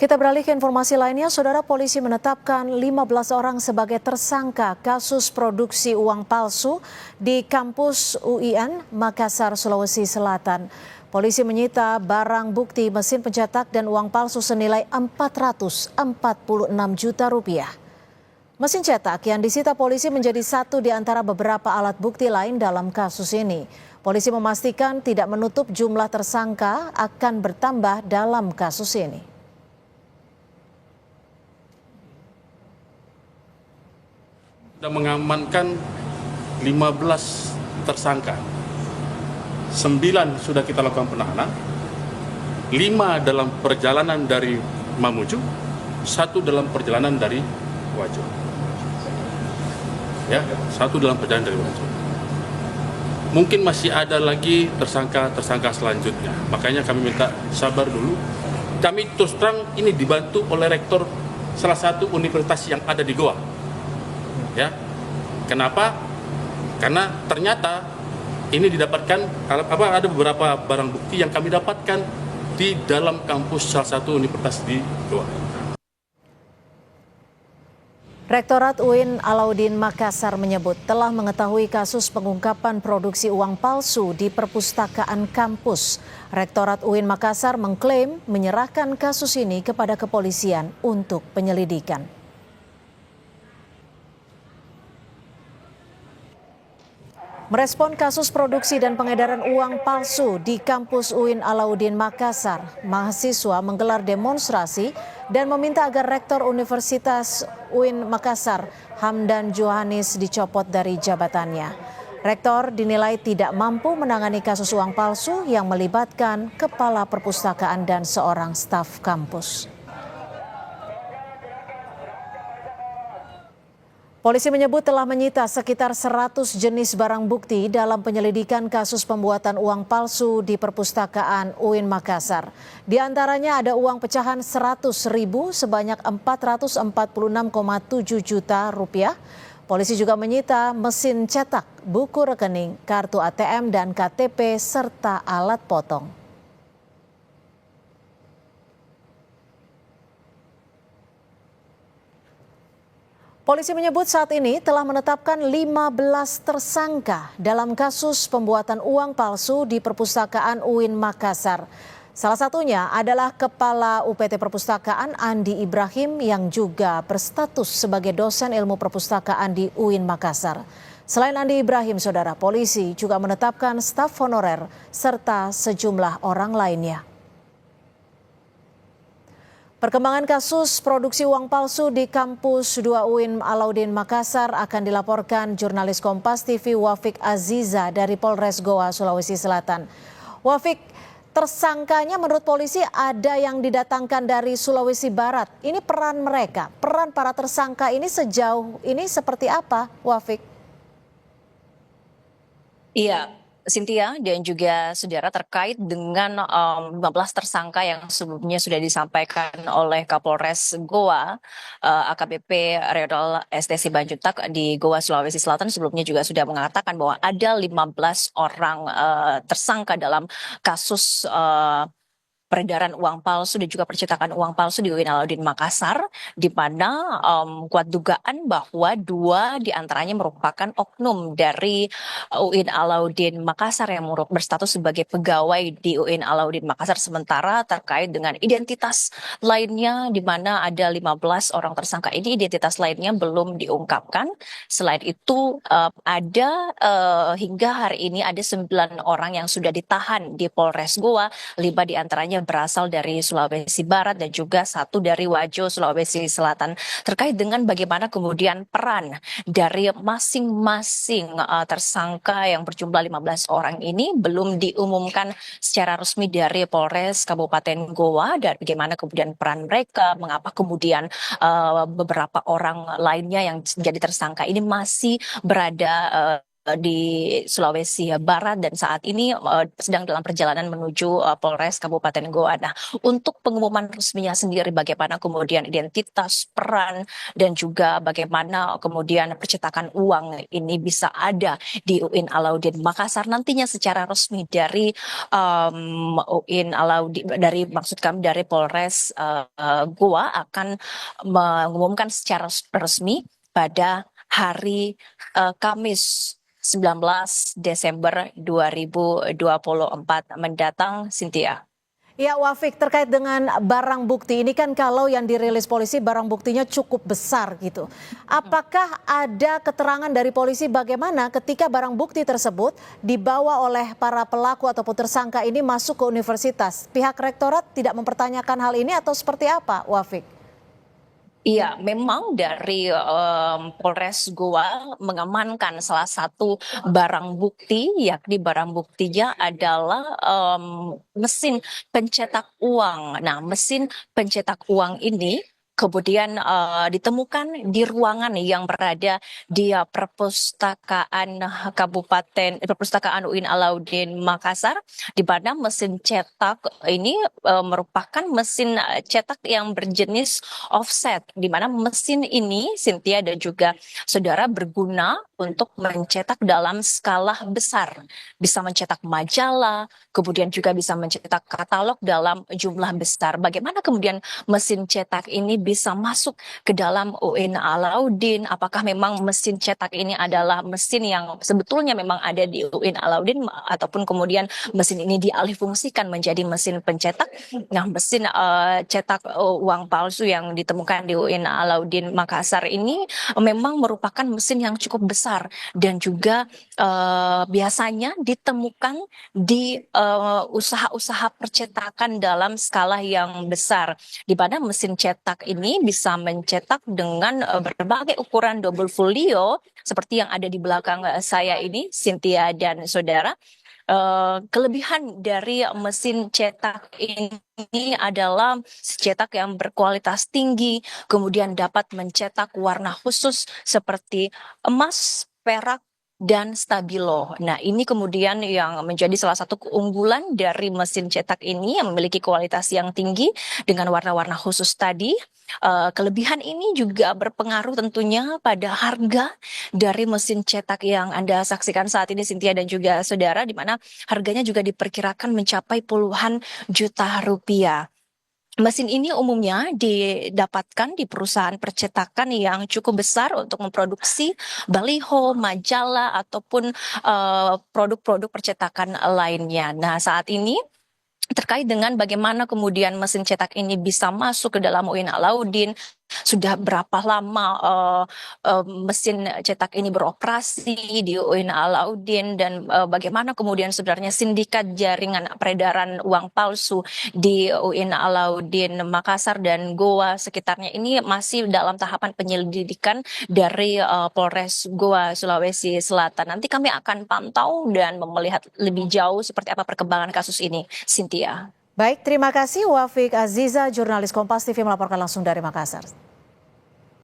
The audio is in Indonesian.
Kita beralih ke informasi lainnya, Saudara. Polisi menetapkan 15 orang sebagai tersangka kasus produksi uang palsu di kampus UIN Makassar, Sulawesi Selatan. Polisi menyita barang bukti mesin pencetak dan uang palsu senilai 446 juta rupiah. Mesin cetak yang disita polisi menjadi satu di antara beberapa alat bukti lain dalam kasus ini. Polisi memastikan tidak menutup jumlah tersangka akan bertambah dalam kasus ini. Sudah mengamankan 15 tersangka. 9 sudah kita lakukan penahanan, 5 dalam perjalanan dari Mamuju, 1 dalam perjalanan dari Wajo. Ya, 1 dalam perjalanan dari Wajo. Mungkin masih ada lagi tersangka selanjutnya. Makanya kami minta sabar dulu. Kami terus terang ini dibantu oleh rektor salah satu universitas yang ada di Goa. Ya, kenapa? Karena ternyata ini didapatkan ada beberapa barang bukti yang kami dapatkan di dalam kampus salah satu universitas di Goa. Rektorat UIN Alauddin Makassar menyebut telah mengetahui kasus pengungkapan produksi uang palsu di perpustakaan kampus. Rektorat UIN Makassar mengklaim menyerahkan kasus ini kepada kepolisian untuk penyelidikan. Merespon kasus produksi dan pengedaran uang palsu di kampus UIN Alauddin Makassar, mahasiswa menggelar demonstrasi dan meminta agar Rektor Universitas UIN Makassar, Hamdan Johanis, dicopot dari jabatannya. Rektor dinilai tidak mampu menangani kasus uang palsu yang melibatkan kepala perpustakaan dan seorang staf kampus. Polisi menyebut telah menyita sekitar 100 jenis barang bukti dalam penyelidikan kasus pembuatan uang palsu di perpustakaan UIN Makassar. Di antaranya ada uang pecahan 100.000 sebanyak 446,7 juta rupiah. Polisi juga menyita mesin cetak, buku rekening, kartu ATM dan KTP serta alat potong. Polisi menyebut saat ini telah menetapkan 15 tersangka dalam kasus pembuatan uang palsu di perpustakaan UIN Makassar. Salah satunya adalah Kepala UPT Perpustakaan Andi Ibrahim yang juga berstatus sebagai dosen ilmu perpustakaan di UIN Makassar. Selain Andi Ibrahim, Saudara, polisi juga menetapkan staf honorer serta sejumlah orang lainnya. Perkembangan kasus produksi uang palsu di kampus 2 UIN Alauddin Makassar akan dilaporkan jurnalis Kompas TV Wafik Aziza dari Polres Goa, Sulawesi Selatan. Wafik, tersangkanya menurut polisi ada yang didatangkan dari Sulawesi Barat. Ini peran mereka, peran para tersangka ini sejauh ini seperti apa, Wafik? Iya, Cynthia dan juga saudara, terkait dengan 15 tersangka yang sebelumnya sudah disampaikan oleh Kapolres Goa, AKBP Reodol ST Simanjuntak di Goa, Sulawesi Selatan sebelumnya juga sudah mengatakan bahwa ada 15 orang tersangka dalam kasus peredaran uang palsu dan juga percetakan uang palsu di UIN Alauddin Makassar, di mana kuat dugaan bahwa 2 diantaranya merupakan oknum dari UIN Alauddin Makassar yang berstatus sebagai pegawai di UIN Alauddin Makassar, sementara terkait dengan identitas lainnya di mana ada 15 orang tersangka ini, identitas lainnya belum diungkapkan. Selain itu ada hingga hari ini ada 9 orang yang sudah ditahan di Polres Goa, 5 diantaranya berasal dari Sulawesi Barat dan juga 1 dari Wajo, Sulawesi Selatan. Terkait dengan bagaimana kemudian peran dari masing-masing tersangka yang berjumlah 15 orang ini belum diumumkan secara resmi dari Polres Kabupaten Goa, dan bagaimana kemudian peran mereka, mengapa kemudian beberapa orang lainnya yang menjadi tersangka ini masih berada di Sulawesi Barat dan saat ini sedang dalam perjalanan menuju Polres Kabupaten Goa. Nah, untuk pengumuman resminya sendiri bagaimana kemudian identitas, peran, dan juga bagaimana kemudian percetakan uang ini bisa ada di UIN Alauddin Makassar nantinya secara resmi dari UIN Alauddin, dari maksud kami dari Polres Goa akan mengumumkan secara resmi pada hari Kamis 19 Desember 2024 mendatang, Cynthia. Ya, Wafik, terkait dengan barang bukti ini kan kalau yang dirilis polisi barang buktinya cukup besar gitu. Apakah ada keterangan dari polisi bagaimana ketika barang bukti tersebut dibawa oleh para pelaku ataupun tersangka ini masuk ke universitas? Pihak rektorat tidak mempertanyakan hal ini atau seperti apa, Wafik? Iya, memang dari Polres Goa mengamankan salah satu barang bukti, yakni barang buktinya adalah mesin pencetak uang. Nah, mesin pencetak uang ini kemudian ditemukan di ruangan yang berada di perpustakaan perpustakaan UIN Alauddin Makassar, di mana mesin cetak ini merupakan mesin cetak yang berjenis offset, di mana mesin ini, Cynthia dan juga saudara, berguna untuk mencetak dalam skala besar, bisa mencetak majalah, kemudian juga bisa mencetak katalog dalam jumlah besar. Bagaimana kemudian mesin cetak ini bisa masuk ke dalam UIN Alauddin? Apakah memang mesin cetak ini adalah mesin yang sebetulnya memang ada di UIN Alauddin ataupun kemudian mesin ini dialihfungsikan menjadi mesin pencetak? Nah, mesin cetak uang palsu yang ditemukan di UIN Alauddin Makassar ini memang merupakan mesin yang cukup besar dan juga biasanya ditemukan di usaha-usaha percetakan dalam skala yang besar, di mana mesin cetak ini bisa mencetak dengan berbagai ukuran double folio seperti yang ada di belakang saya ini, Cynthia dan saudara. Kelebihan dari mesin cetak ini adalah cetak yang berkualitas tinggi, kemudian dapat mencetak warna khusus seperti emas, perak, dan stabilo. Nah, ini kemudian yang menjadi salah satu keunggulan dari mesin cetak ini yang memiliki kualitas yang tinggi dengan warna-warna khusus tadi. Kelebihan ini juga berpengaruh tentunya pada harga dari mesin cetak yang Anda saksikan saat ini, Cynthia dan juga saudara, di mana harganya juga diperkirakan mencapai puluhan juta rupiah. Mesin ini umumnya didapatkan di perusahaan percetakan yang cukup besar untuk memproduksi baliho, majalah, ataupun produk-produk percetakan lainnya. Nah, saat ini terkait dengan bagaimana kemudian mesin cetak ini bisa masuk ke dalam UIN Alauddin, sudah berapa lama mesin cetak ini beroperasi di UIN Alauddin, dan bagaimana kemudian sebenarnya sindikat jaringan peredaran uang palsu di UIN Alauddin Makassar dan Goa sekitarnya ini masih dalam tahapan penyelidikan dari Polres Goa, Sulawesi Selatan. Nanti kami akan pantau dan melihat lebih jauh seperti apa perkembangan kasus ini, Cynthia. Baik, terima kasih Wafik Aziza, jurnalis Kompas TV melaporkan langsung dari Makassar.